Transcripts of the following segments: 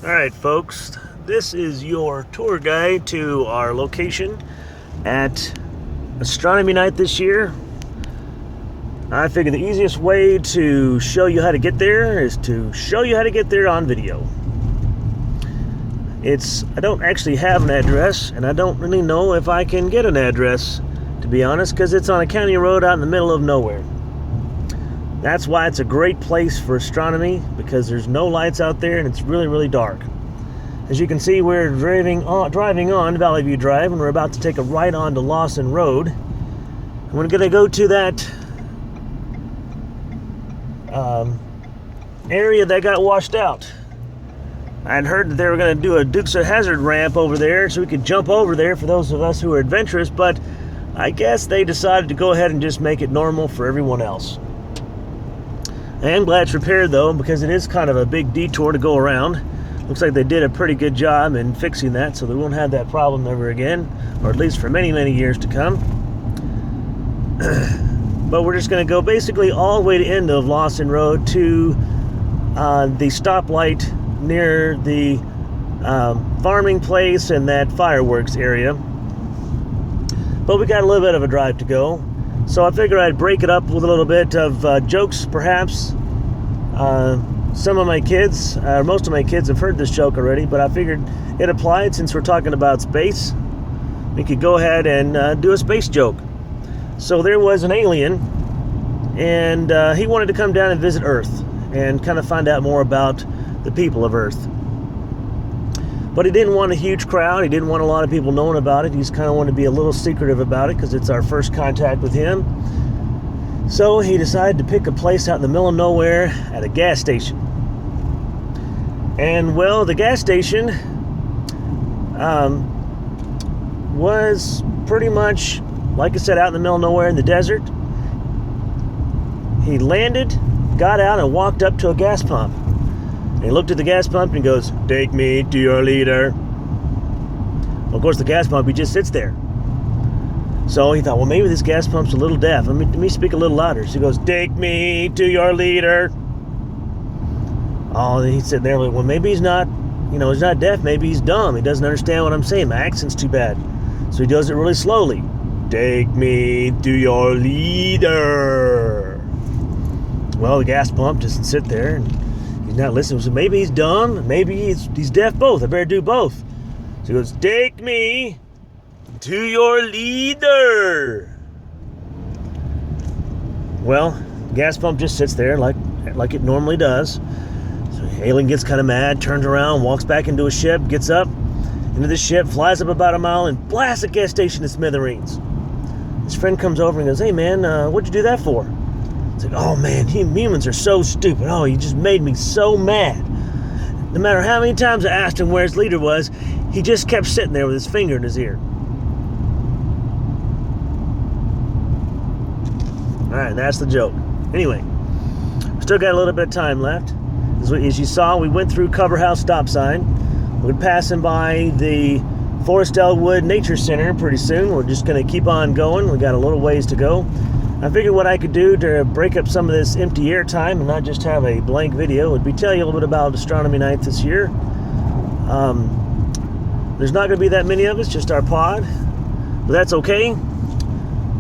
Alright folks, this is your tour guide to our location at Astronomy Night this year. I figured the easiest way to show you how to get there is to show you how to get there on video. I don't actually have an address, and I don't really know if I can get an address, to be honest, because it's on a county road out in the middle of nowhere. That's why it's a great place for astronomy, because there's no lights out there and it's really, really dark. As you can see, we're driving on Valley View Drive, and we're about to take a right onto Lawson Road. And we're going to go to that area that got washed out. I'd heard that they were going to do a Dukes of Hazzard ramp over there so we could jump over there for those of us who are adventurous, but I guess they decided to go ahead and just make it normal for everyone else. I am glad it's repaired though, because it is kind of a big detour to go around. Looks like they did a pretty good job in fixing that, so they won't have that problem ever again, or at least for many, many years to come. But we're just going to go basically all the way to the end of Lawson Road to the stoplight near the farming place and that fireworks area. But we got a little bit of a drive to go. So I figured I'd break it up with a little bit of jokes, perhaps. Some of my kids, most of my kids have heard this joke already, but I figured it applied since we're talking about space. We could go ahead and do a space joke. So there was an alien, and he wanted to come down and visit Earth and kind of find out more about the people of Earth. But he didn't want a huge crowd. He didn't want a lot of people knowing about it. He just kind of wanted to be a little secretive about it because it's our first contact with him. So he decided to pick a place out in the middle of nowhere at a gas station. And well, the gas station was pretty much, like I said, out in the middle of nowhere in the desert. He landed, got out, and walked up to a gas pump. And he looked at the gas pump and goes, "Take me to your leader." Well, of course, the gas pump, he just sits there. So he thought, well, maybe this gas pump's a little deaf. Let me speak a little louder. So he goes, "Take me to your leader." Oh, he's sitting there like, well, maybe he's not, he's not deaf. Maybe he's dumb. He doesn't understand what I'm saying. My accent's too bad. So he does it really slowly. "Take me to your leader." Well, the gas pump doesn't sit there, and he's not listening. So maybe he's dumb. Maybe he's deaf both. I better do both. So he goes, "Take me to your leader." Well, the gas pump just sits there like it normally does. So the alien gets kind of mad, turns around, walks back into his ship, gets up into the ship, flies up about a mile, and blasts the gas station to smithereens. His friend comes over and goes, "Hey man, what'd you do that for?" It's like, "Oh man, humans are so stupid. Oh, he just made me so mad." No matter how many times I asked him where his leader was, he just kept sitting there with his finger in his ear. Alright, that's the joke. Anyway, still got a little bit of time left. As you saw, we went through Cover House stop sign. We're passing by the Forest Elwood Nature Center pretty soon. We're just going to keep on going. We got a little ways to go. I figured what I could do to break up some of this empty air time and not just have a blank video would be tell you a little bit about Astronomy Night this year. There's not going to be that many of us, just our pod, but that's okay.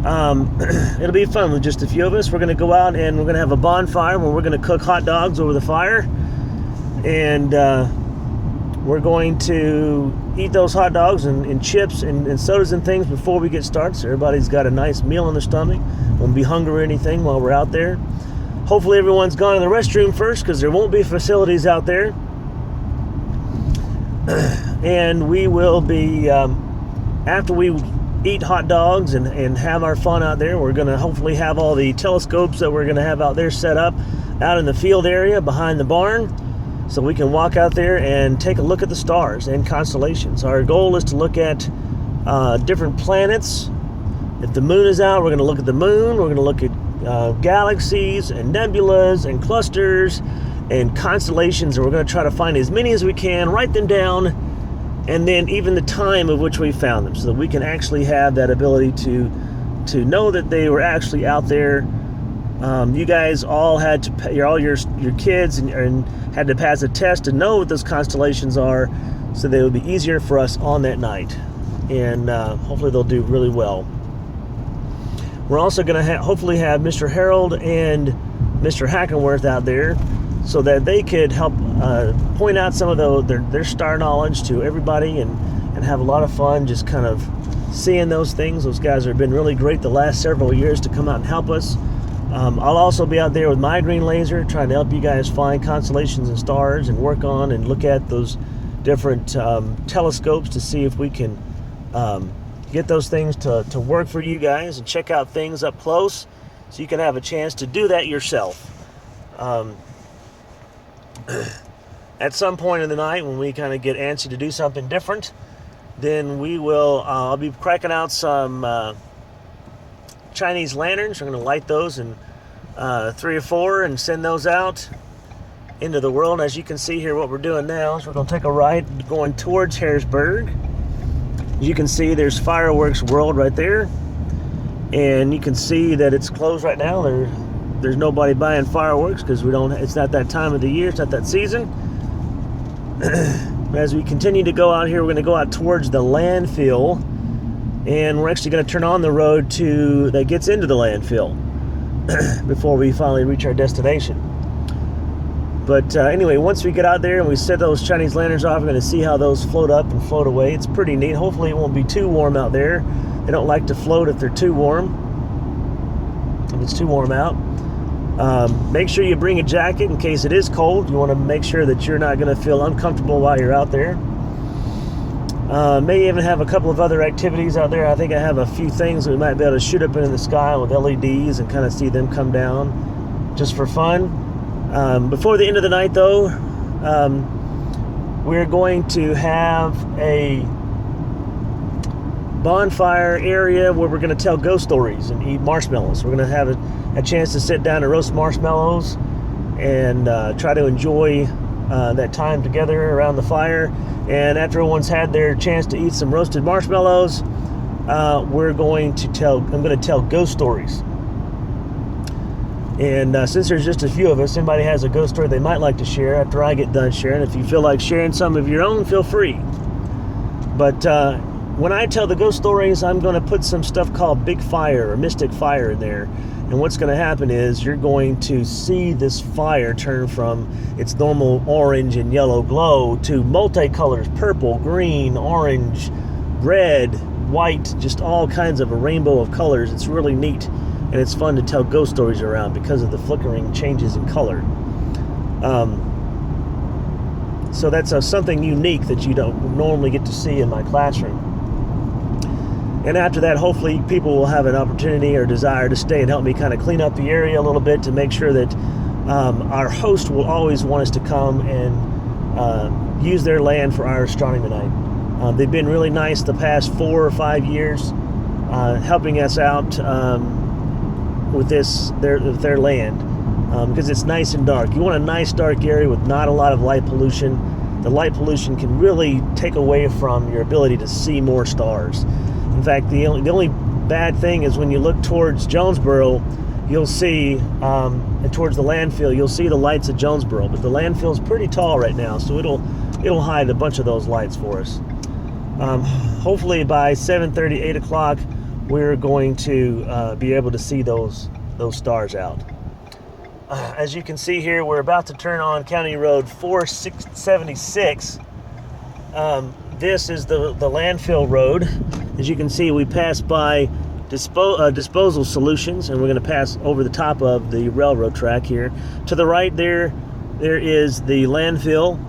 It'll be fun with just a few of us. We're going to go out and we're going to have a bonfire where we're going to cook hot dogs over the fire, and we're going to eat those hot dogs and chips and sodas and things before we get started, so everybody's got a nice meal in their stomach. Won't be hungry or anything while we're out there. Hopefully everyone's gone to the restroom first, because there won't be facilities out there. And we will be, after we eat hot dogs and have our fun out there, we're going to hopefully have all the telescopes that we're going to have out there set up out in the field area behind the barn, so we can walk out there and take a look at the stars and constellations. Our goal is to look at different planets. If the moon is out, we're going to look at the moon. We're going to look at galaxies and nebulas and clusters and constellations, and we're going to try to find as many as we can, write them down, and then even the time of which we found them, so that we can actually have that ability to know that they were actually out there You guys all had to pay, all your kids and had to pass a test to know what those constellations are, so they would be easier for us on that night. And hopefully they'll do really well. We're also going to hopefully have Mr. Harold and Mr. Hackenworth out there, so that they could help point out some of their star knowledge to everybody, and have a lot of fun just kind of seeing those things. Those guys have been really great the last several years to come out and help us. I'll also be out there with my green laser trying to help you guys find constellations and stars and work on and look at those different telescopes to see if we can get those things to work for you guys and check out things up close, so you can have a chance to do that yourself. At some point in the night, when we kind of get antsy to do something different, then we will, I'll be cracking out some Chinese lanterns. We're going to light those in 3 or 4 and send those out into the world. As you can see here, what we're doing now is we're going to take a right going towards Harrisburg. As you can see, there's Fireworks World right there, and you can see that it's closed right now. There's nobody buying fireworks because it's not that time of the year, it's not that season. As we continue to go out here, we're going to go out towards the landfill, and we're actually going to turn on the road that gets into the landfill before we finally reach our destination. But anyway, once we get out there and we set those Chinese lanterns off, we're going to see how those float up and float away. It's pretty neat. Hopefully it won't be too warm out there. They don't like to float if they're too warm, if it's too warm out. Make sure you bring a jacket in case it is cold. You want to make sure that you're not going to feel uncomfortable while you're out there. May even have a couple of other activities out there. I think I have a few things that we might be able to shoot up into the sky with LEDs and kind of see them come down just for fun. Before the end of the night, though, we're going to have a bonfire area where we're going to tell ghost stories and eat marshmallows. We're going to have a chance to sit down and roast marshmallows and try to enjoy that time together around the fire. And after everyone's had their chance to eat some roasted marshmallows, I'm going to tell ghost stories. And since there's just a few of us, anybody has a ghost story they might like to share after I get done sharing. If you feel like sharing some of your own, feel free. But when I tell the ghost stories, I'm going to put some stuff called Big Fire or Mystic Fire in there. And what's going to happen is you're going to see this fire turn from its normal orange and yellow glow to multicolors: purple, green, orange, red, white, just all kinds of a rainbow of colors. It's really neat, and it's fun to tell ghost stories around because of the flickering changes in color. So that's something unique that you don't normally get to see in my classroom. And after that, hopefully people will have an opportunity or desire to stay and help me kind of clean up the area a little bit to make sure that our host will always want us to come and use their land for our Astronomy Night. They've been really nice the past 4 or 5 years, helping us out with their land, because it's nice and dark. You want a nice dark area with not a lot of light pollution. The light pollution can really take away from your ability to see more stars. In fact, the only bad thing is when you look towards Jonesboro, you'll see, and towards the landfill, you'll see the lights of Jonesboro. But the landfill's pretty tall right now, so it'll hide a bunch of those lights for us. Hopefully by 7:30, 8 o'clock, we're going to be able to see those stars out. As you can see here, we're about to turn on County Road 476. This is the landfill road. As you can see, we passed by disposal solutions, and we're going to pass over the top of the railroad track here. To the right there is the landfill.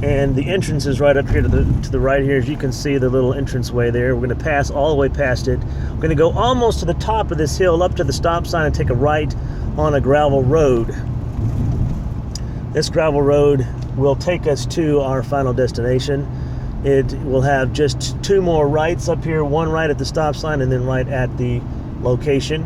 And the entrance is right up here to the right here. As you can see, the little entranceway there. We're going to pass all the way past it. We're going to go almost to the top of this hill, up to the stop sign, and take a right on a gravel road. This gravel road will take us to our final destination. It will have just 2 more rights up here, one right at the stop sign and then right at the location.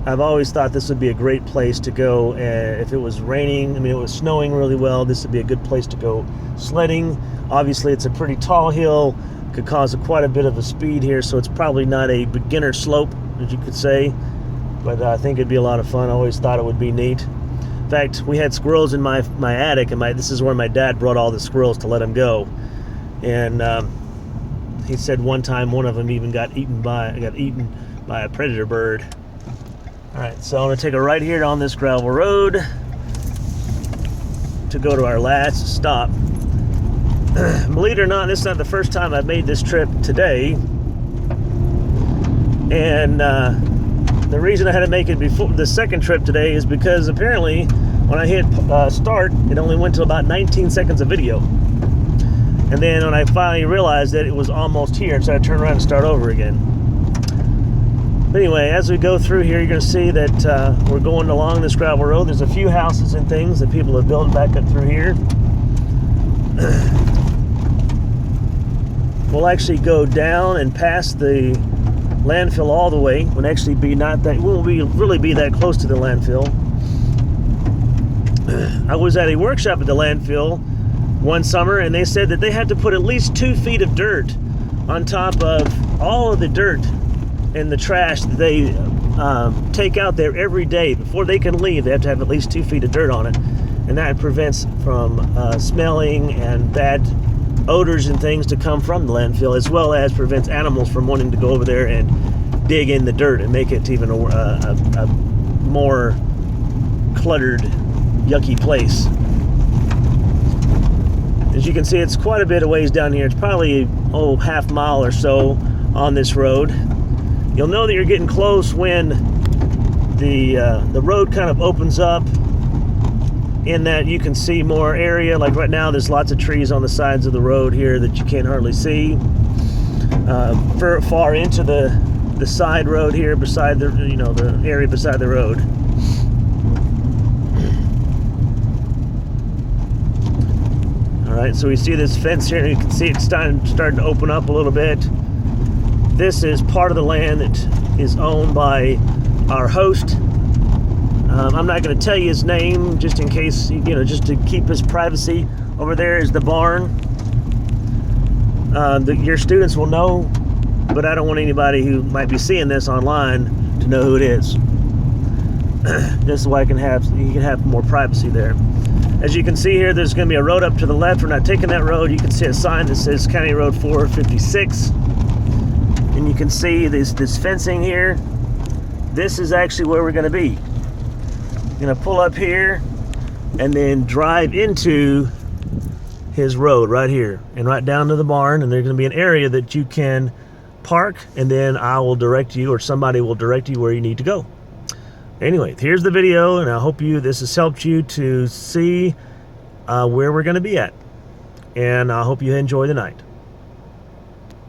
I've always thought this would be a great place to go if it was raining. I mean, it was snowing really well. This would be a good place to go sledding. Obviously, it's a pretty tall hill, could cause quite a bit of a speed here, so it's probably not a beginner slope, as you could say, but I think it'd be a lot of fun. I always thought it would be neat. In fact, we had squirrels in my attic, and this is where my dad brought all the squirrels to let them go. And he said one time one of them even got eaten by a predator bird. All right, so I'm gonna take a right here on this gravel road to go to our last stop. Believe it or not, this is not the first time I've made this trip today. And the reason I had to make it before the second trip today is because apparently when I hit start, it only went to about 19 seconds of video. And then when I finally realized that it was almost here, so I turned around and start over again. But anyway, as we go through here, you're going to see that we're going along this gravel road. There's a few houses and things that people have built back up through here. We'll actually go down and past the landfill all the way. Won't actually be really be that close to the landfill. I was at a workshop at the landfill one summer, and they said that they had to put at least 2 feet of dirt on top of all of the dirt and the trash that they take out there every day. Before they can leave, they have to have at least 2 feet of dirt on it, and that prevents from smelling and bad odors and things to come from the landfill, as well as prevents animals from wanting to go over there and dig in the dirt and make it even a more cluttered, yucky place. As you can see, it's quite a bit of ways down here. It's probably half mile or so on this road. You'll know that you're getting close when the road kind of opens up, in that you can see more area. Like right now, there's lots of trees on the sides of the road here that you can't hardly see. Far into the side road here, beside the the area beside the road. All right, so we see this fence here, and you can see it's starting to open up a little bit. This is part of the land that is owned by our host. I'm not going to tell you his name, just in case, just to keep his privacy. Over there is the barn. Your students will know, but I don't want anybody who might be seeing this online to know who it is. This is why you can have more privacy there. As you can see here, there's going to be a road up to the left. We're not taking that road. You can see a sign that says County Road 456. And you can see this fencing here. This is actually where we're going to be. Going to pull up here and then drive into his road right here and right down to the barn. And there's going to be an area that you can park, and then I will direct you, or somebody will direct you where you need to go. Anyway, here's the video, and I hope this has helped you to see where we're going to be at. And I hope you enjoy the night.